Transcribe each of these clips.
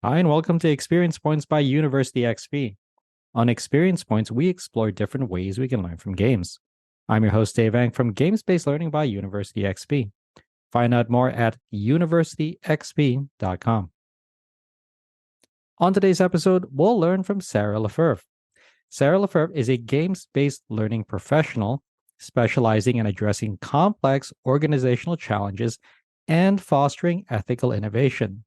Hi, and welcome to Experience Points by University XP. On Experience Points, we explore different ways we can learn from games. I'm your host, Dave Eng from Games-Based Learning by University XP. Find out more at universityxp.com. On today's episode, we'll learn from Sarah Le-Fevre. Sarah Le-Fevre is a games-based learning professional specializing in addressing complex organizational challenges and fostering ethical innovation.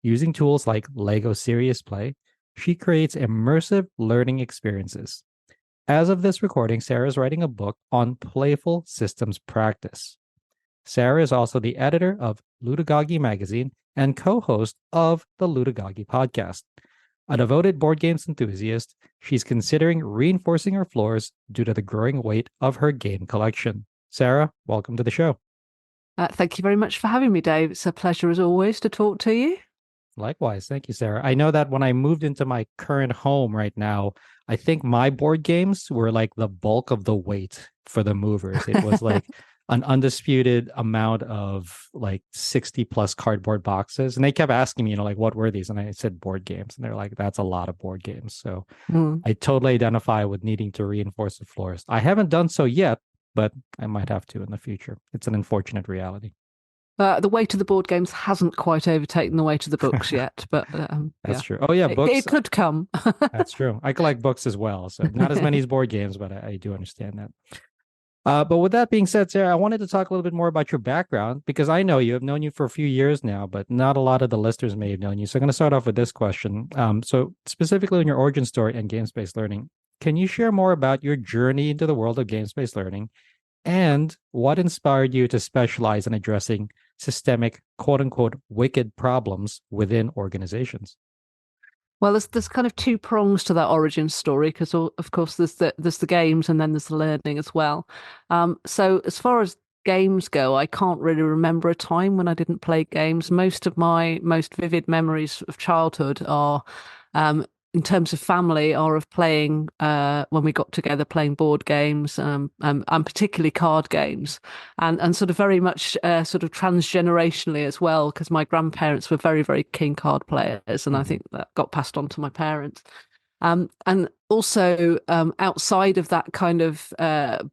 Using tools like Lego Serious Play, she creates immersive learning experiences. As of this recording, Sarah is writing a book on playful systems practice. Sarah is also the editor of Ludogogy magazine and co-host of the Ludogogy podcast. A devoted board games enthusiast, she's considering reinforcing her floors due to the growing weight of her game collection. Sarah, welcome to the show. Thank you very much for having me, Dave. It's a pleasure as always to talk to you. Likewise. Thank you, Sarah. I know that when I moved into my current home right now, I think my board games were like the bulk of the weight for the movers. It was like an undisputed amount of like 60 plus cardboard boxes. And they kept asking me, like, what were these? And I said board games. And they're like, that's a lot of board games. So I totally identify with needing to reinforce the floors. I haven't done so yet, but I might have to in the future. It's an unfortunate reality. The weight of the board games hasn't quite overtaken the weight of the books yet, but that's true. Oh yeah, books. It could come. That's true. I collect books as well, so not as many as board games, but I do understand that. But with that being said, Sarah, I wanted to talk a little bit more about your background because I know you. I've known you for a few years now, but not a lot of the listeners may have known you. So I'm going to start off with this question. So specifically in your origin story and games-based learning, can you share more about your journey into the world of games-based learning and what inspired you to specialize in addressing systemic, quote unquote, wicked problems within organizations? Well, there's kind of two prongs to that origin story because, of course, there's the games and then there's the learning as well. So as far as games go, I can't really remember a time when I didn't play games. Most of my most vivid memories of childhood are in terms of family, are of playing when we got together, playing board games, and particularly card games, and sort of very much sort of transgenerationally as well, because my grandparents were very, very keen card players, and I think that got passed on to my parents. And also outside of that kind of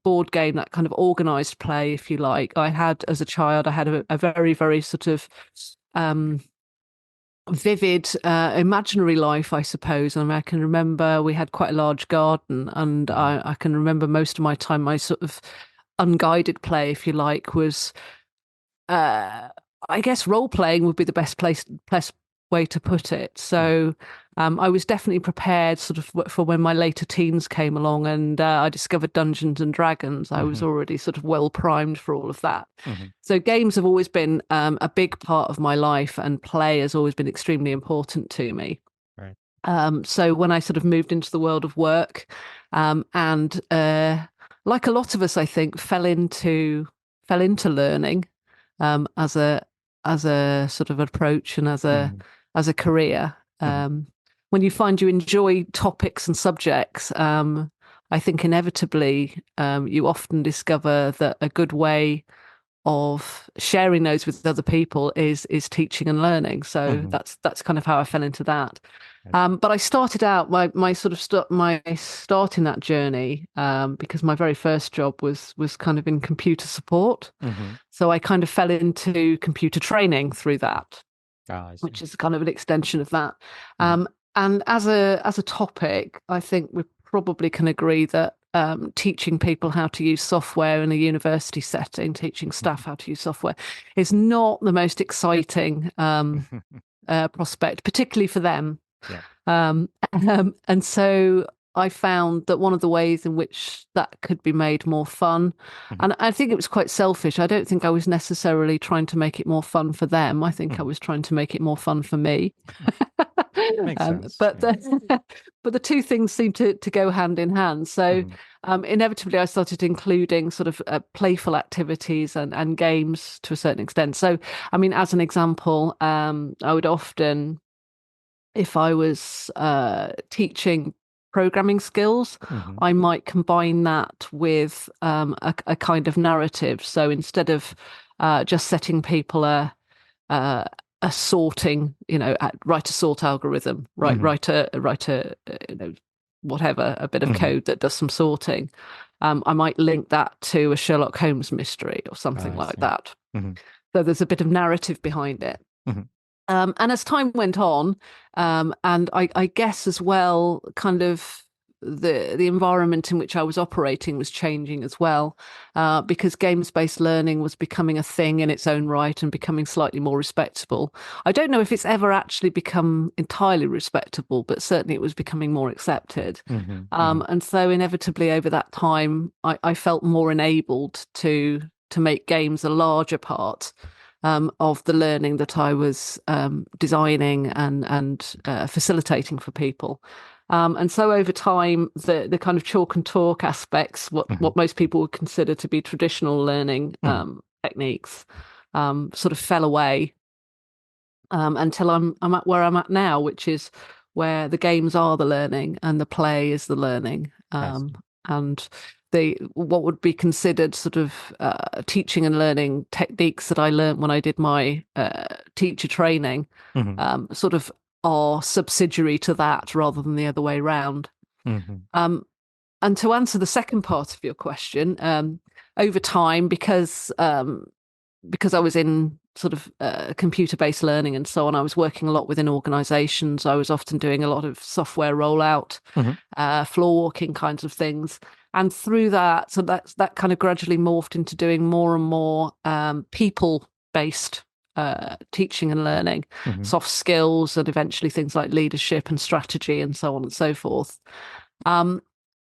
board game, that kind of organized play, if you like, I had as a child, I had a very, very sort of vivid imaginary life, I suppose. I mean, I can remember we had quite a large garden, and I can remember most of my time, my sort of unguided play, if you like, was I guess role playing would be the best way to put it. So I was definitely prepared sort of for when my later teens came along and I discovered Dungeons and Dragons. I was already sort of well primed for all of that. So games have always been a big part of my life, and play has always been extremely important to me. Right. So when I sort of moved into the world of work, and like a lot of us, I think, fell into learning as a sort of approach and as a career. When you find you enjoy topics and subjects, I think inevitably you often discover that a good way of sharing those with other people is teaching and learning. So that's kind of how I fell into that. But I started out my start in that journey because my very first job was kind of in computer support. So I kind of fell into computer training through that, which is kind of an extension of that. And as a topic, I think we probably can agree that teaching people how to use software in a university setting, teaching staff how to use software, is not the most exciting prospect, particularly for them. And so I found that one of the ways in which that could be made more fun, and I think it was quite selfish. I don't think I was necessarily trying to make it more fun for them. I think I was trying to make it more fun for me. Makes sense. But the two things seem to go hand in hand. So inevitably, I started including sort of playful activities and games to a certain extent. So, I mean, as an example, I would often, if I was teaching programming skills, I might combine that with a kind of narrative. So instead of just setting people a sorting, write a sort algorithm, Hmm. write a whatever, a bit of Hmm. code that does some sorting. I might link that to a Sherlock Holmes mystery or something I like see. that. Hmm. So there's a bit of narrative behind it. Hmm. And as time went on, and I guess as well, kind of the environment in which I was operating was changing as well, because games-based learning was becoming a thing in its own right and becoming slightly more respectable. I don't know if it's ever actually become entirely respectable, but certainly it was becoming more accepted. Hmm. Hmm. And so inevitably over that time, I felt more enabled to make games a larger part of the learning that I was designing and facilitating for people. And so over time, the kind of chalk and talk aspects, what most people would consider to be traditional learning Hmm. techniques, sort of fell away until I'm at where I'm at now, which is where the games are the learning and the play is the learning. I see. And the what would be considered sort of teaching and learning techniques that I learned when I did my teacher training, Hmm. sort of are subsidiary to that rather than the other way round. Hmm. Um, and to answer the second part of your question, over time, because I was in sort of computer-based learning and so on, I was working a lot within organizations. I was often doing a lot of software rollout, Hmm. floor walking kinds of things. And through that, so that kind of gradually morphed into doing more and more people-based teaching and learning, Hmm. soft skills, and eventually things like leadership and strategy and so on and so forth. Um,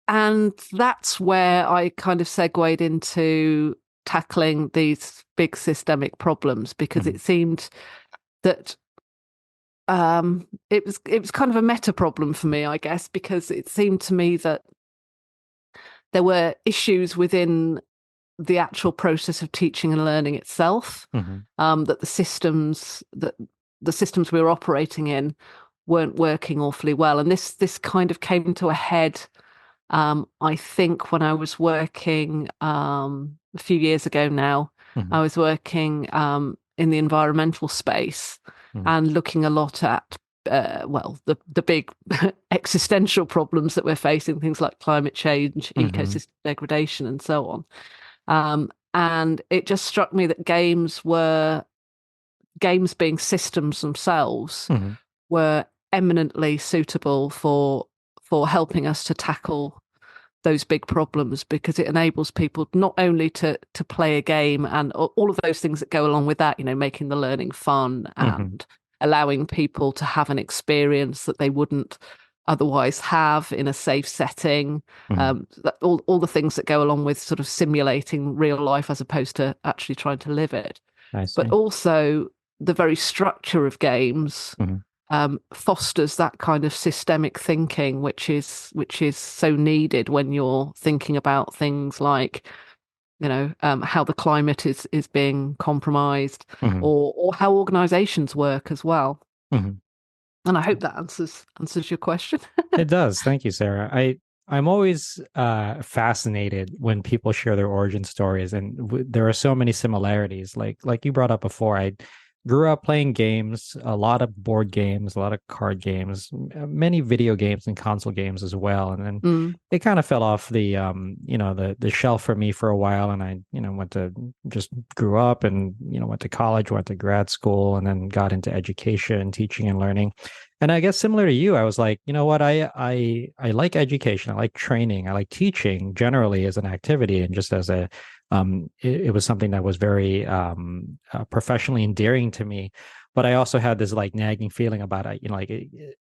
and that's where I kind of segued into tackling these big systemic problems because Hmm. it seemed that it was kind of a meta problem for me, I guess, because it seemed to me that there were issues within the actual process of teaching and learning itself, Hmm. that the systems we were operating in weren't working awfully well, and this kind of came to a head. I think when I was working a few years ago now, Hmm. I was working in the environmental space Hmm. and looking a lot at, well, the big existential problems that we're facing, things like climate change, Hmm. ecosystem degradation, and so on. And it just struck me that games being systems themselves Hmm. were eminently suitable for helping us to tackle those big problems because it enables people not only to play a game and all of those things that go along with that, making the learning fun Hmm. and allowing people to have an experience that they wouldn't otherwise have in a safe setting. Hmm. All the things that go along with sort of simulating real life as opposed to actually trying to live it. I But see. also the very structure of games Hmm. fosters that kind of systemic thinking, which is so needed when you're thinking about things like, how the climate is being compromised, Hmm. or how organizations work as well. Hmm. And I hope that answers your question. It does. Thank you, Sarah. I'm always fascinated when people share their origin stories, and there are so many similarities. Like you brought up before, I grew up playing games, a lot of board games, a lot of card games, many video games and console games as well. And then Mm, it kind of fell off the shelf for me for a while, and I went to just grew up and went to college, went to grad school, and then got into education, teaching and learning. And I guess similar to you, I was like, you know what, I like education, I like training, I like teaching generally as an activity, and just as it was something that was very professionally endearing to me. But I also had this like nagging feeling about it, like,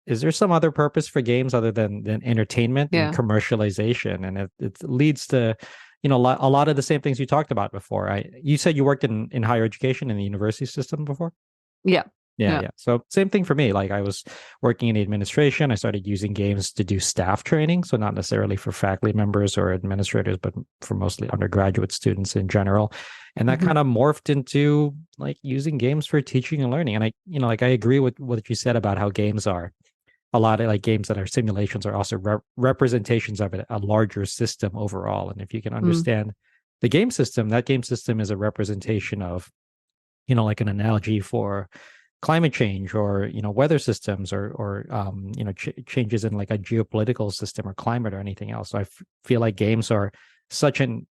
is there some other purpose for games other than entertainment and yeah. commercialization? And it leads to, a lot of the same things you talked about before. You said you worked in higher education in the university system before? Yeah. Yeah, Yeah. yeah. So same thing for me. Like I was working in the administration. I started using games to do staff training. So not necessarily for faculty members or administrators, but for mostly undergraduate students in general. And that Hmm. kind of morphed into like using games for teaching and learning. And like I agree with what you said about how games are a lot of like games that are simulations are also representations of a larger system overall. And if you can Mm, understand the game system, that game system is a representation of, like an analogy for climate change or weather systems or changes in like a geopolitical system or climate or anything else. So feel like games are such an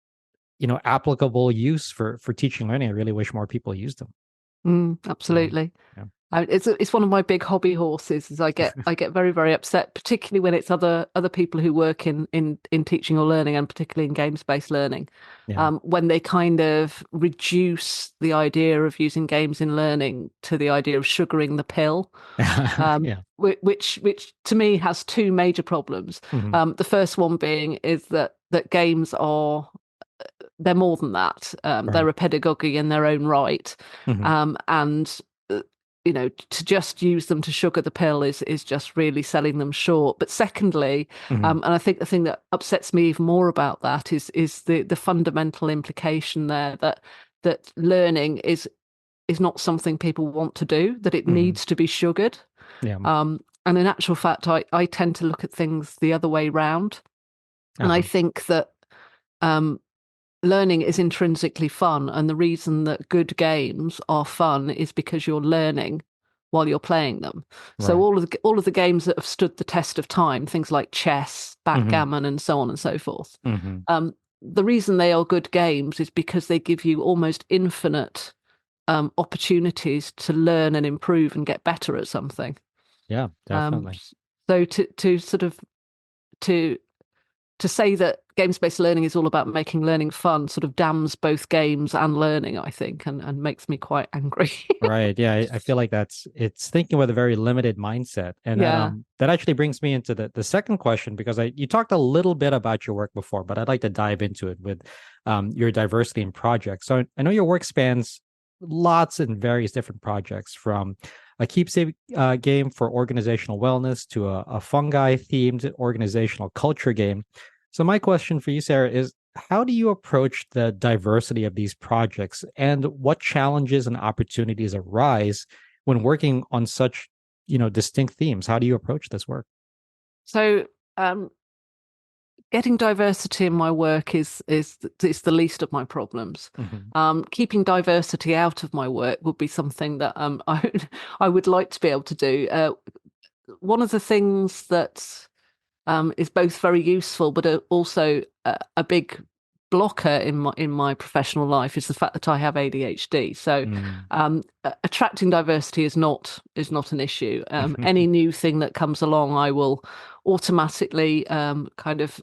applicable use for teaching learning. I really wish more people used them. Yeah. Absolutely. Yeah. It's one of my big hobby horses. Is I get very, very upset, particularly when it's other people who work in teaching or learning, and particularly in games-based learning, Yeah. when they kind of reduce the idea of using games in learning to the idea of sugaring the pill, Yeah. which to me has two major problems. Mhm. The first one being is that games they're more than that. Right. They're a pedagogy in their own right, Mhm. and to just use them to sugar the pill is just really selling them short. But secondly, Mhm. and I think the thing that upsets me even more about that is the fundamental implication there that learning is not something people want to do, that it Mhm. needs to be sugared. Yeah. And in actual fact, I tend to look at things the other way round. And I Uh-huh. think that um, learning is intrinsically fun. And the reason that good games are fun is because you're learning while you're playing them. So Right. all of the games that have stood the test of time, things like chess, Mhm. backgammon, and so on and so forth, Mhm. the reason they are good games is because they give you almost infinite opportunities to learn and improve and get better at something. Yeah, Um, definitely. so to sort of to to say that games-based learning is all about making learning fun sort of damns both games and learning, I think, and makes me quite angry. Right. Yeah, I feel like it's thinking with a very limited mindset. And that Yeah. that actually brings me into the second question, because you talked a little bit about your work before, but I'd like to dive into it with your diversity in projects. So I know your work spans lots and various different projects, from a keepsake game for organizational wellness to a fungi themed organizational culture game. So my question for you, Sarah, is how do you approach the diversity of these projects, and what challenges and opportunities arise when working on such, distinct themes? How do you approach this work? So um, getting diversity in my work is the least of my problems. Hmm. Keeping diversity out of my work would be something that I would like to be able to do. One of the things that is both very useful, but also a big blocker in my professional life is the fact that I have ADHD. So Mm. attracting diversity is not an issue. Any new thing that comes along, I will automatically kind of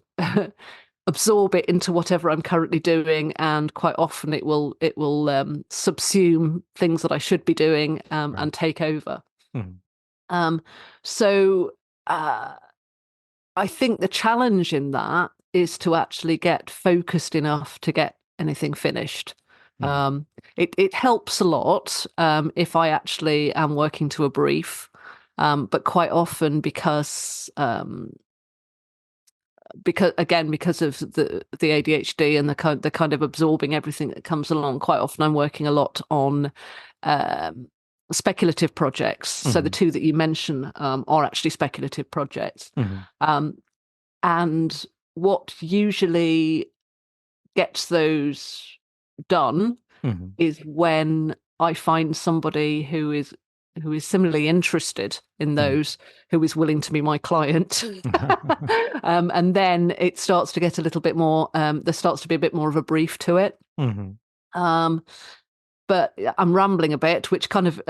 absorb it into whatever I'm currently doing, and quite often it will subsume things that I should be doing Right. and take over. Mhm. Um, so. I think the challenge in that is to actually get focused enough to get anything finished. Mhm. Um, it helps a lot if I actually am working to a brief, but quite often because of the ADHD and the kind of absorbing everything that comes along. Quite often, I'm working a lot on um, speculative projects. So the Mhm. two that you mention are actually speculative projects. Mhm. Um, and what usually gets those done Mhm. is when I find somebody who is similarly interested in Mhm. those, who is willing to be my client. And then it starts to get a little bit more, there starts to be a bit more of a brief to it. Mhm. Um, but I'm rambling a bit, which kind of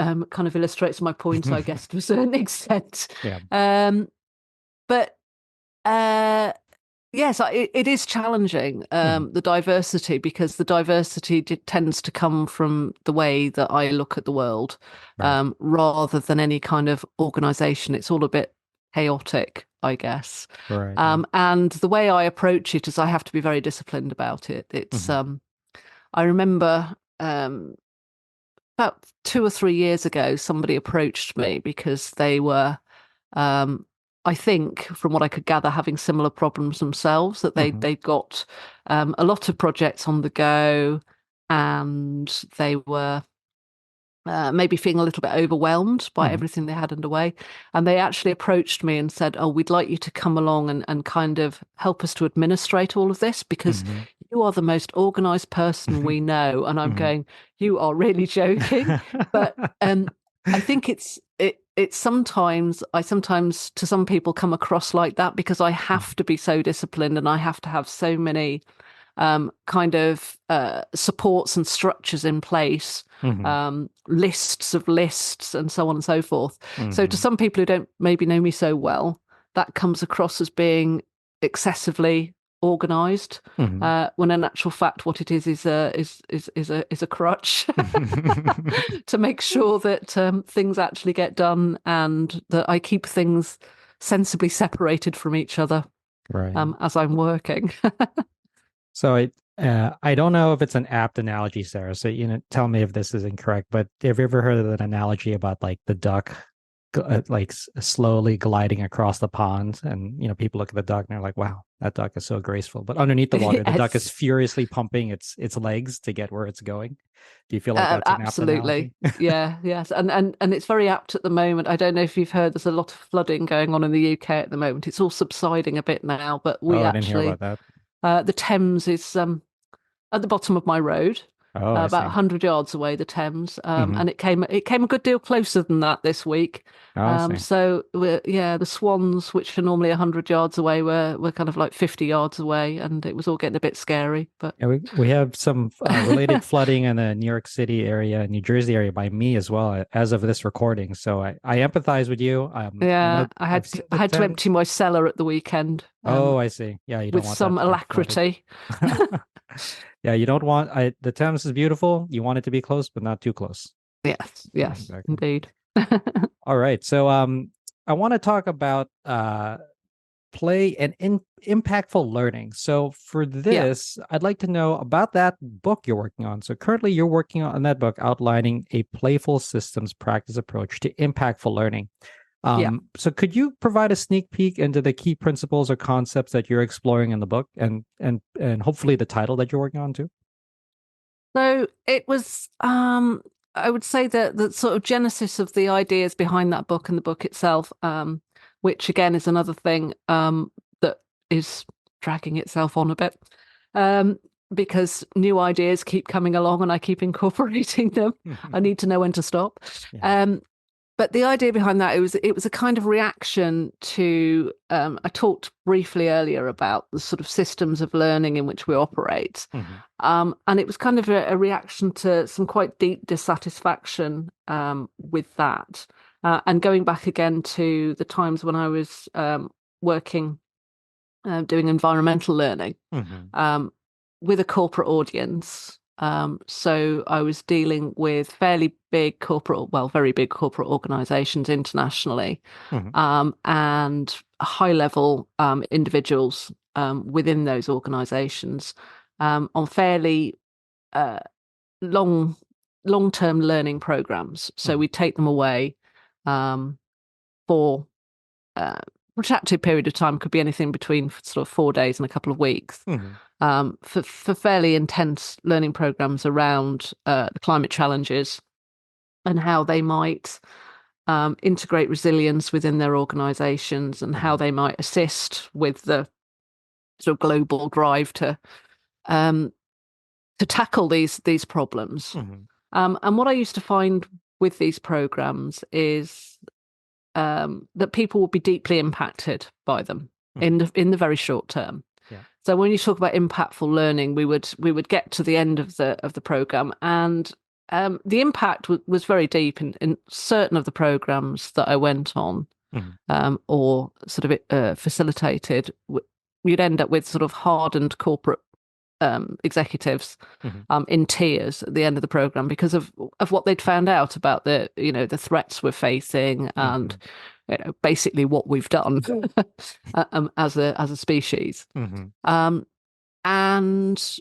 illustrates my point, I guess, to a certain extent. Yeah. Um, but uh, Yes, it is challenging, Mhm. the diversity, because the diversity tends to come from the way that I look at the world, Right. rather than any kind of organization. It's all a bit chaotic, I guess. Right. Yeah. And the way I approach it is I have to be very disciplined about it. Mhm. I remember about 2 or 3 years ago, somebody approached me because they were um, I think, from what I could gather, having similar problems themselves, that they Mhm. they got a lot of projects on the go, and they were maybe feeling a little bit overwhelmed by Mhm. everything they had underway. And they actually approached me and said, "Oh, we'd like you to come along and kind of help us to administrate all of this, because Mhm. you are the most organized person we know." And I'm Mhm. going, "You are really joking?" But I think it's sometimes I sometimes to some people come across like that because I have to be so disciplined and I have to have so many kind of supports and structures in place, Hmm. lists of lists, and so on and so forth. So to Hmm. some people who don't maybe know me so well, that comes across as being excessively organized, Hmm. when in actual fact what it is a crutch to make sure that things actually get done and that I keep things sensibly separated from each other Right. as I'm working. So I don't know if it's an apt analogy, Sarah. So tell me if this is incorrect. But have you ever heard of an analogy about like the duck, like slowly gliding across the pond, and people look at the duck and they're like, "Wow, that duck is so graceful." But underneath the water, the duck is Yes. furiously pumping its legs to get where it's going. Do you feel like that's an apt Absolutely. analogy? Yeah, yes. And it's very apt at the moment. I don't know if you've heard there's a lot of flooding going on in the UK at the moment. It's all subsiding a bit now, but we Oh, I didn't hear actually about that. the Thames is at the bottom of my road, Oh, I about see. 100 yards away, the Thames. Hmm. And it came a good deal closer than that this week. Oh, I see. So yeah, the swans, which are normally 100 yards away, were kind of like 50 yards away, and it was all getting a bit scary. But Yeah, we have some related flooding in the New York City area, New Jersey area by me as well, as of this recording. So I empathize with you. I yeah, know I I've had seen I the had to empty Thames. my cellar at the weekend, Oh, I see. Yeah, you don't with want that some to get flooded. alacrity. Yeah, you don't want the Thames is beautiful. You want it to be close, but not too close. Yes, Yeah, yes, exactly. indeed. All right. So I want to talk about play and impactful learning. So for Yeah, this, I'd like to know about that book you're working on. So currently you're working on that book outlining a playful systems practice approach to impactful learning. yeah. So could you provide a sneak peek into the key principles or concepts that you're exploring in the book and hopefully the title that you're working on too? So it was, I would say that the sort of genesis of the ideas behind that book and the book itself, which again is another thing that is dragging itself on a bit, um, because new ideas keep coming along and I keep incorporating them. I need to know when to stop. Yeah. Um, but the idea behind that, it was a kind of reaction to I talked briefly earlier about the sort of systems of learning in which we operate. Hmm. And it was kind of a reaction to some quite deep dissatisfaction with that. And going back again to the times when I was working, doing environmental learning, Hmm. um, with a corporate audience. So I was dealing with fairly big corporate, well, very big corporate organizations internationally, Hmm. and high level individuals within those organizations, on fairly uh, long long-term learning programs. So Hmm. we take them away um, for a protracted period of time, could be anything between sort of 4 days and a couple of weeks, Hmm. for fairly intense learning programs around the climate challenges and how they might integrate resilience within their organizations and how Hmm. they might assist with the sort of global drive um, to tackle these problems. Hmm. And what I used to find with these programs is that people will be deeply impacted by them Hmm. in the very short term. Yeah. So when you talk about impactful learning, we would get to the end of the program, and the impact was very deep in certain of the programs that I went on, Hmm. or sort of facilitated. You'd end up with sort of hardened corporate executives Hmm. in tears at the end of the program because of what they'd found out about the threats we're facing and Hmm. basically what we've done as a species. Hmm. Um, and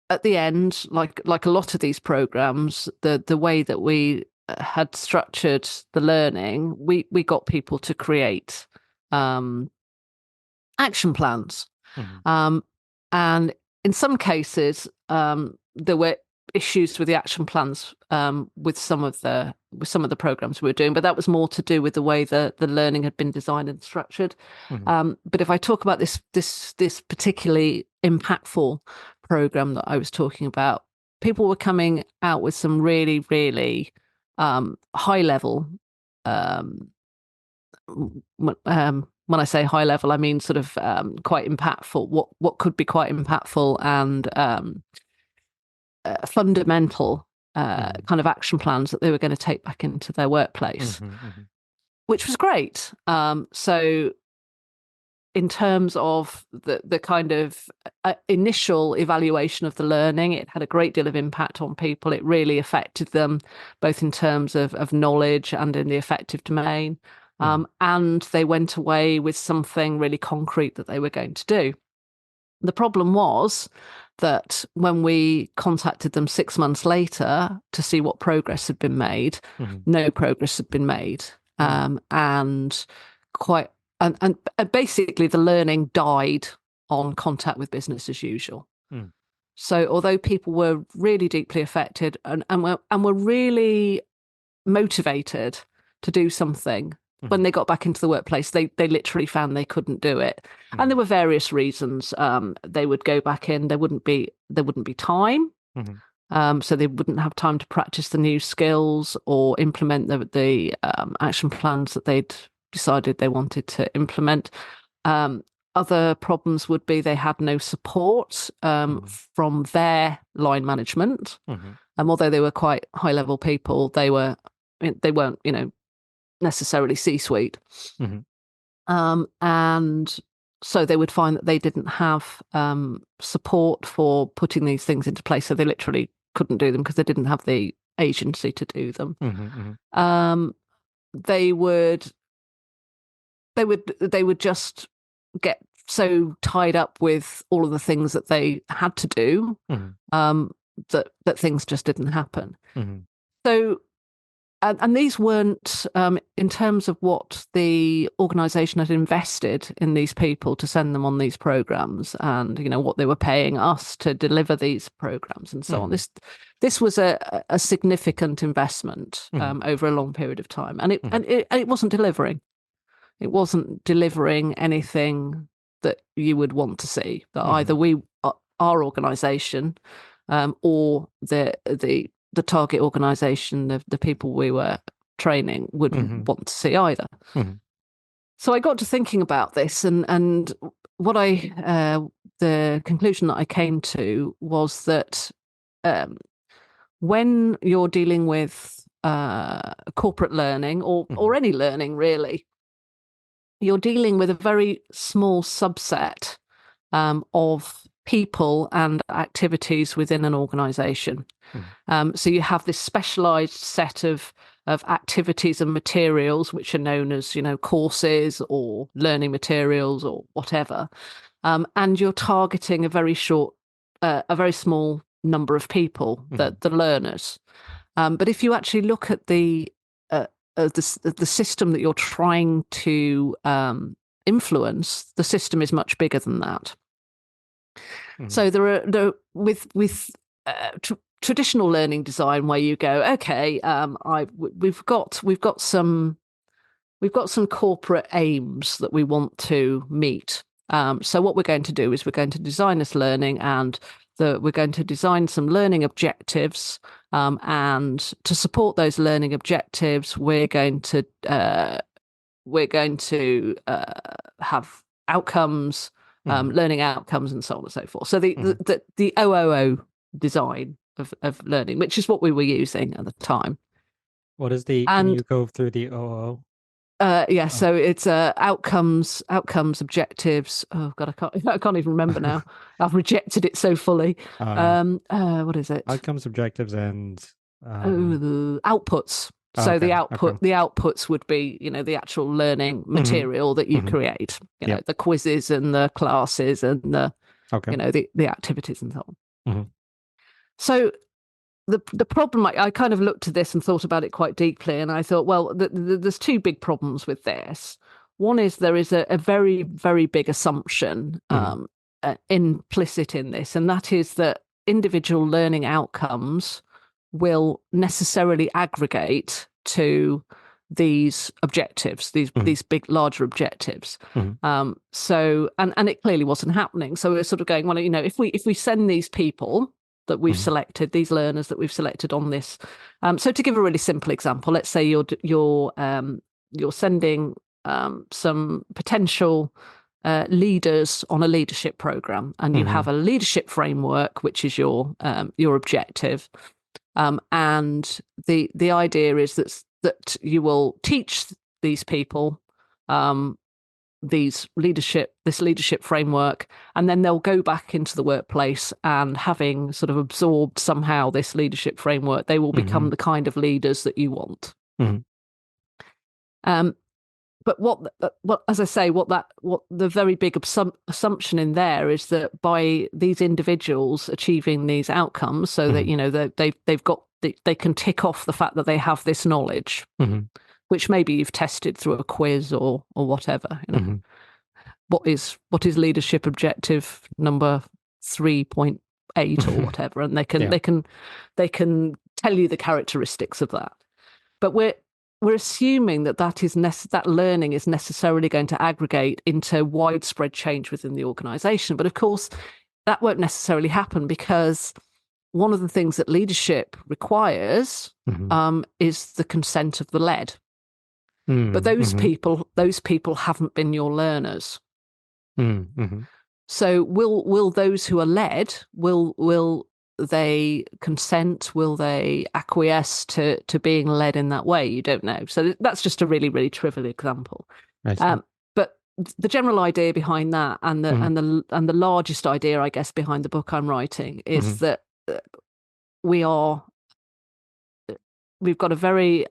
at the end, like a lot of these programs, the way that we had structured the learning, we got people to create um, action plans. Hmm. Um, and in some cases, there were issues with the action plans, with some of the programs we were doing, but that was more to do with the way the learning had been designed and structured. Hmm. But if I talk about this particularly impactful program that I was talking about, people were coming out with some really, really high level. When I say high level, I mean sort of quite impactful. What could be quite impactful and fundamental kind of action plans that they were going to take back into their workplace, which was great. So in terms of the kind of initial evaluation of the learning, it had a great deal of impact on people. It really affected them, both in terms of knowledge and in the affective domain. And they went away with something really concrete that they were going to do. The problem was that when we contacted them 6 months later to see what progress had been made, no progress had been made. And basically the learning died on contact with business as usual. So although people were really deeply affected and were really motivated to do something, when they got back into the workplace, they literally found they couldn't do it. And there were various reasons. They would go back in, there wouldn't be time. So they wouldn't have time to practice the new skills or implement the action plans that they'd decided they wanted to implement. Other problems would be they had no support from their line management. Although they were quite high level people, they weren't, necessarily C-suite. And so they would find that they didn't have support for putting these things into place. So they literally couldn't do them because they didn't have the agency to do them. They would just get so tied up with all of the things that they had to do that things just didn't happen. So, and these weren't, in terms of what the organisation had invested in these people to send them on these programmes, and what they were paying us to deliver these programmes and so on. This was a significant investment over a long period of time, and it wasn't delivering. It wasn't delivering anything that you would want to see. That either our organisation, or the target organisation, the people we were training wouldn't want to see either. So I got to thinking about this, and what the conclusion that I came to was that when you're dealing with corporate learning or any learning really, you're dealing with a very small subset of people and activities within an organisation. So you have this specialised set of activities and materials, which are known as, courses or learning materials or whatever. And you're targeting a very small number of people, the learners. But if you actually look at the system that you're trying to influence, the system is much bigger than that. So there with traditional learning design, where you go, okay, we've got some corporate aims that we want to meet. So what we're going to do is we're going to design this learning, and we're going to design some learning objectives, and to support those learning objectives, we're going to have outcomes. Learning outcomes and so on and so forth. So the OOO design of learning, which is what we were using at the time. What is can you go through the OOO? So it's outcomes, objectives. Oh God, I can't even remember now. I've rejected it so fully. What is it? Outcomes, objectives, and outputs. So the outputs would be, the actual learning material that you create, the quizzes and the classes and the activities and so on. So the problem, I kind of looked at this and thought about it quite deeply, and I thought, well, there's two big problems with this. One is there is a very, very big assumption implicit in this, and that is that individual learning outcomes will necessarily aggregate to these objectives, these big, larger objectives. So, and it clearly wasn't happening. So we're sort of going, well, if we send these people that we've selected, these learners that we've selected on this. So to give a really simple example, let's say you're sending some potential leaders on a leadership program, and you have a leadership framework, which is your objective. And the idea is that you will teach these people this leadership framework, and then they'll go back into the workplace, and having sort of absorbed somehow this leadership framework, they will become the kind of leaders that you want. But what as I say, what the very big assumption in there is that by these individuals achieving these outcomes, so that they can tick off the fact that they have this knowledge, which maybe you've tested through a quiz or whatever. What is leadership objective number 3.8 or whatever, and they can tell you the characteristics of that. But we're assuming that learning is necessarily going to aggregate into widespread change within the organization. But of course, that won't necessarily happen, because one of the things that leadership requires is the consent of the led. But those people haven't been your learners. So will those who are led, will they consent? Will they acquiesce to being led in that way? You don't know. So that's just a really, really trivial example. But the general idea behind that, and the largest idea, I guess, behind the book I'm writing is that we've got a very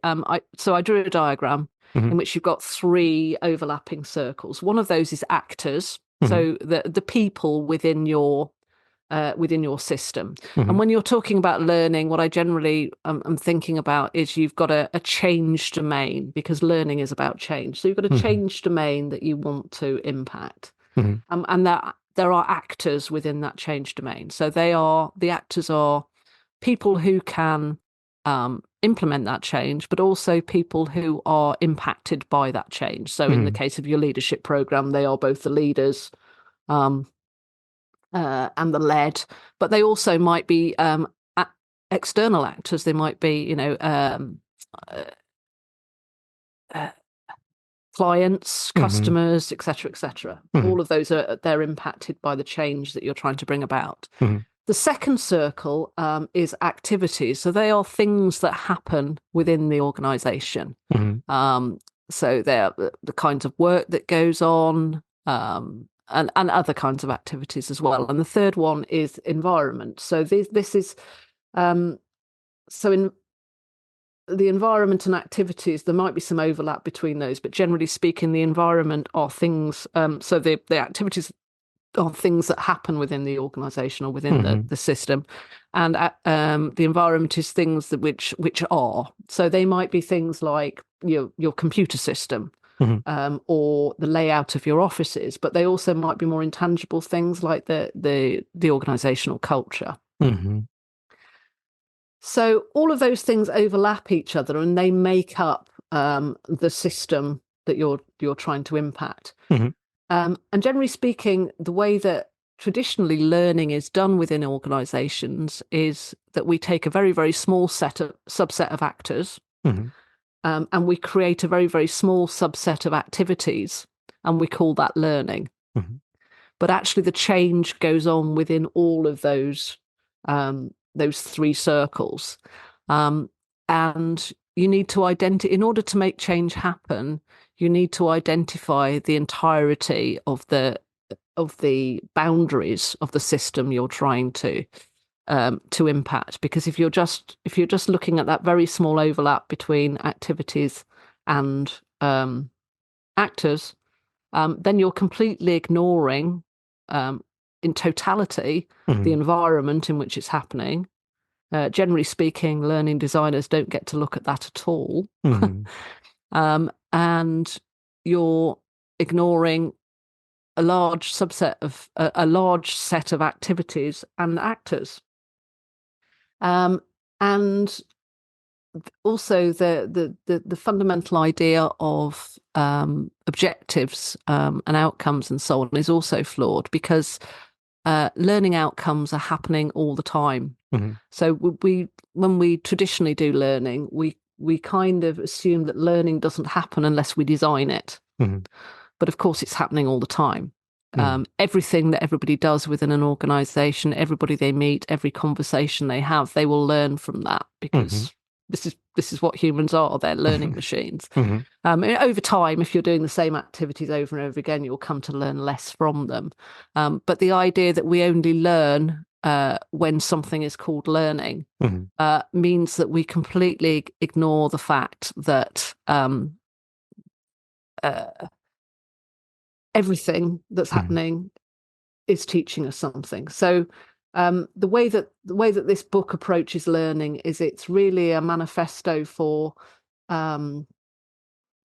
so I drew a diagram in which you've got three overlapping circles. One of those is actors, so the people within your system. And when you're talking about learning, what I generally am thinking about is you've got a change domain, because learning is about change. So you've got a change domain that you want to impact, and that there are actors within that change domain. So the actors are people who can implement that change, but also people who are impacted by that change. So in the case of your leadership program, they are both the leaders and the led, but they also might be external actors. They might be, clients, customers, etc., etc. All of those they're impacted by the change that you're trying to bring about. The second circle is activities. So they are things that happen within the organization. So they're the kinds of work that goes on, and other kinds of activities as well. And the third one is environment. So this is so in the environment and activities, there might be some overlap between those, but generally speaking, the environment are things. So the activities are things that happen within the organization or within the system, and the environment is things that which are. So they might be things like your computer system, or the layout of your offices, but they also might be more intangible things like the organizational culture. So all of those things overlap each other, and they make up the system that you're trying to impact. And generally speaking, the way that traditionally learning is done within organizations is that we take a very, very small subset of actors, and we create a very, very small subset of activities, and we call that learning. But actually the change goes on within all of those three circles. And you need to in order to make change happen, you need to identify the entirety of the boundaries of the system you're trying to impact. Because if you're just looking at that very small overlap between activities and actors, then you're completely ignoring in totality the environment in which it's happening. Generally speaking, learning designers don't get to look at that at all. And you're ignoring a large set of activities and actors. And also the fundamental idea of objectives and outcomes and so on is also flawed, because learning outcomes are happening all the time. Mm-hmm. So when we traditionally do learning, we kind of assume that learning doesn't happen unless we design it. Mm-hmm. But of course, it's happening all the time. Mm-hmm. Everything that everybody does within an organization, everybody they meet, every conversation they have, they will learn from that, Mm-hmm. because this is what humans are. They're learning machines. Mm-hmm. Over time, if you're doing the same activities over and over again, you'll come to learn less from them. But the idea that we only learn when something is called learning means that we completely ignore the fact that everything that's Mm-hmm. happening is teaching us something. So the way that this book approaches learning is it's really a manifesto for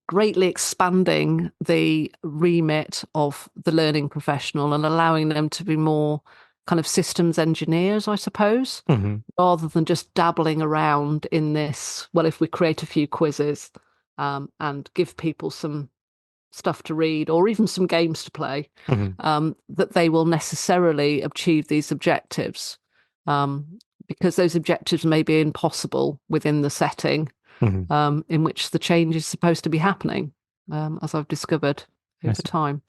greatly expanding the remit of the learning professional and allowing them to be more kind of systems engineers, I suppose, Mm-hmm. rather than just dabbling around in this. Well, if we create a few quizzes and give people some stuff to read or even some games to play, that they will necessarily achieve these objectives, because those objectives may be impossible within the setting Mm-hmm. in which the change is supposed to be happening, as I've discovered I over see. time.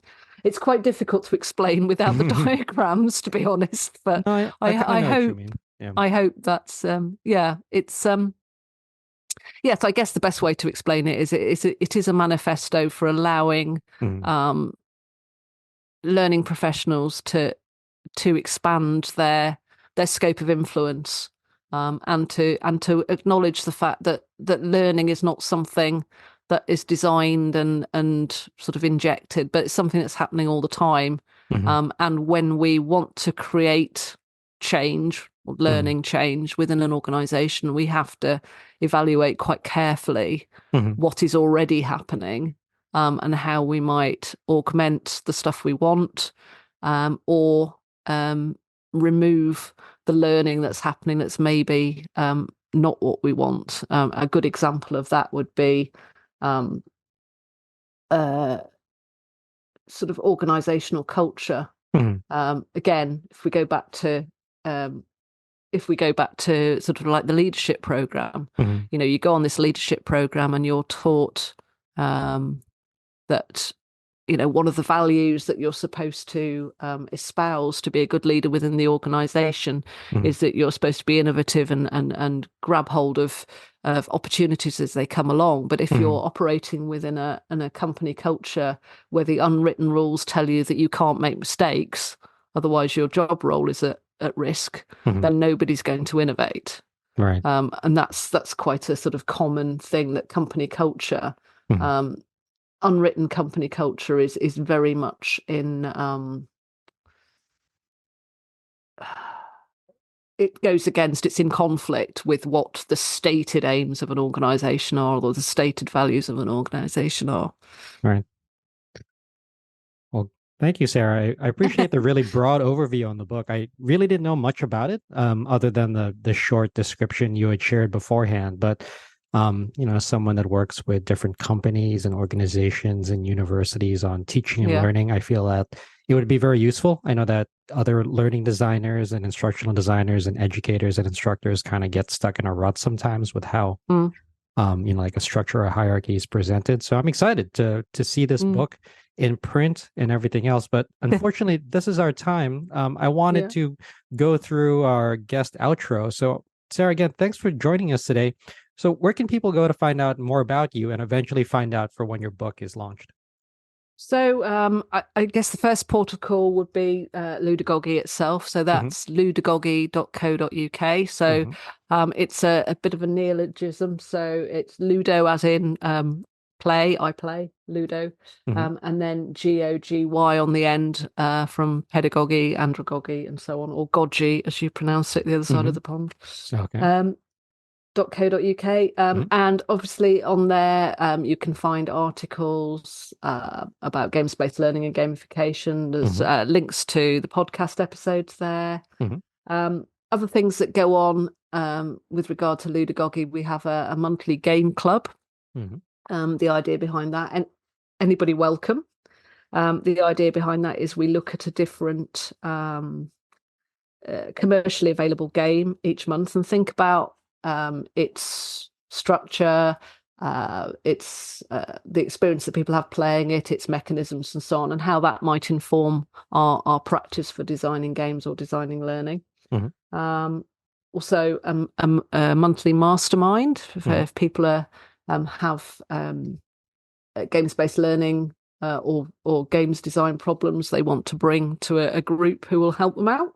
It's quite difficult to explain without the diagrams, to be honest. But No, I kind of know what you hope mean. Yeah. that's it's yes. I guess the best way to explain it is it is a manifesto for allowing Mm-hmm. um, learning professionals to expand their scope of influence, and to acknowledge the fact that learning is not something that is designed and sort of injected, but it's something that's happening all the time. Mm-hmm. And when we want to create change or Mm-hmm. learning change within an organization, we have to evaluate quite carefully Mm-hmm. what is already happening, and how we might augment the stuff we want, or remove the learning that's happening that's maybe not what we want. A good example of that would be um, uh, sort of organizational culture. Mm-hmm. Again, if we go back to sort of like the leadership program, Mm-hmm. you go on this leadership program and you're taught that one of the values that you're supposed to espouse to be a good leader within the organization Mm-hmm. is that you're supposed to be innovative and grab hold of opportunities as they come along. But if Mm-hmm. you're operating within a company culture where the unwritten rules tell you that you can't make mistakes, otherwise your job role is at risk, Mm-hmm. then nobody's going to innovate. Right. And that's quite a sort of common thing, that company culture, Mm-hmm. um, unwritten company culture is very much in it goes against, it's in conflict with what the stated aims of an organization are, or the stated values of an organization are. Right. Well, thank you, Sarah. I appreciate the really broad overview on the book. I really didn't know much about it, other than the short description you had shared beforehand. But as someone that works with different companies and organizations and universities on teaching and Yeah. learning, I feel that it would be very useful. I know that other learning designers and instructional designers and educators and instructors kind of get stuck in a rut sometimes with how Mm. like a structure or hierarchy is presented. So I'm excited to see this book in print and everything else. But unfortunately, this is our time. I wanted Yeah. to go through our guest outro. So Sarah, again, thanks for joining us today. So where can people go to find out more about you and eventually find out for when your book is launched? So I guess the first port of call would be Ludagogy itself. So that's ludagogy.co.uk. So it's a bit of a neologism. So it's Ludo as in play, I play, Ludo. And then Gogy on the end, from pedagogy, andragogy, and so on, or Gogy, as you pronounce it, the other side of the pond. Okay. .co.uk, and obviously on there you can find articles about games-based learning and gamification. There's links to the podcast episodes there. Other things that go on with regard to Ludagogy, we have a monthly game club. The idea behind that, and anybody welcome. The idea behind that is we look at a different commercially available game each month and think about its structure, its the experience that people have playing it, its mechanisms and so on, and how that might inform our practice for designing games or designing learning. Also, a monthly mastermind if people have games-based learning or games design problems they want to bring to a group who will help them out.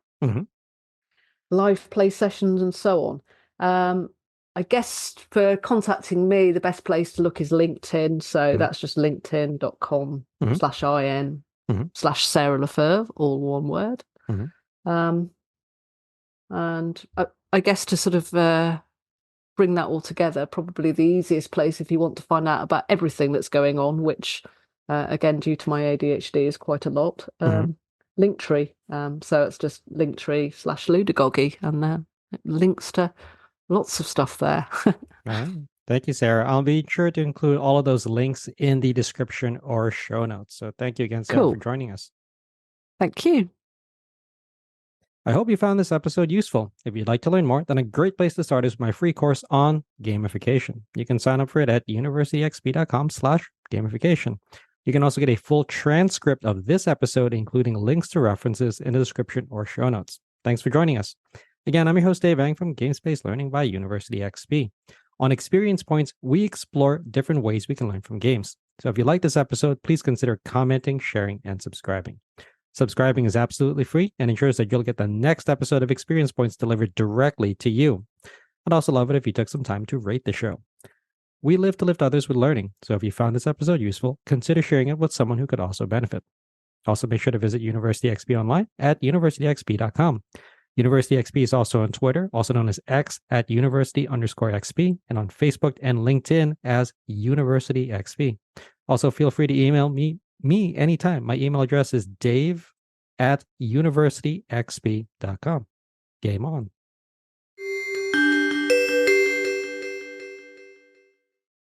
Live play sessions and so on. I guess for contacting me, the best place to look is LinkedIn. So that's just linkedin.com/in/Sarah Le-Fevre, all one word. And I guess to sort of bring that all together, probably the easiest place if you want to find out about everything that's going on, which again, due to my ADHD is quite a lot, Linktree. So it's just Linktree/Ludagogy, and links to lots of stuff there. All right. Thank you, Sarah. I'll be sure to include all of those links in the description or show notes. So thank you again, Sarah, for joining us. Thank you. I hope you found this episode useful. If you'd like to learn more, then a great place to start is my free course on gamification. You can sign up for it at universityxp.com/gamification. You can also get a full transcript of this episode, including links to references in the description or show notes. Thanks for joining us. Again, I'm your host, Dave Eng from Games-Based Learning by University XP. On Experience Points, we explore different ways we can learn from games. So if you like this episode, please consider commenting, sharing, and subscribing. Subscribing is absolutely free and ensures that you'll get the next episode of Experience Points delivered directly to you. I'd also love it if you took some time to rate the show. We live to lift others with learning, so if you found this episode useful, consider sharing it with someone who could also benefit. Also, make sure to visit University XP online at universityxp.com. University XP is also on Twitter, also known as X, at university_XP, and on Facebook and LinkedIn as University XP. Also, feel free to email me anytime. My email address is dave@universityxp.com. Game on.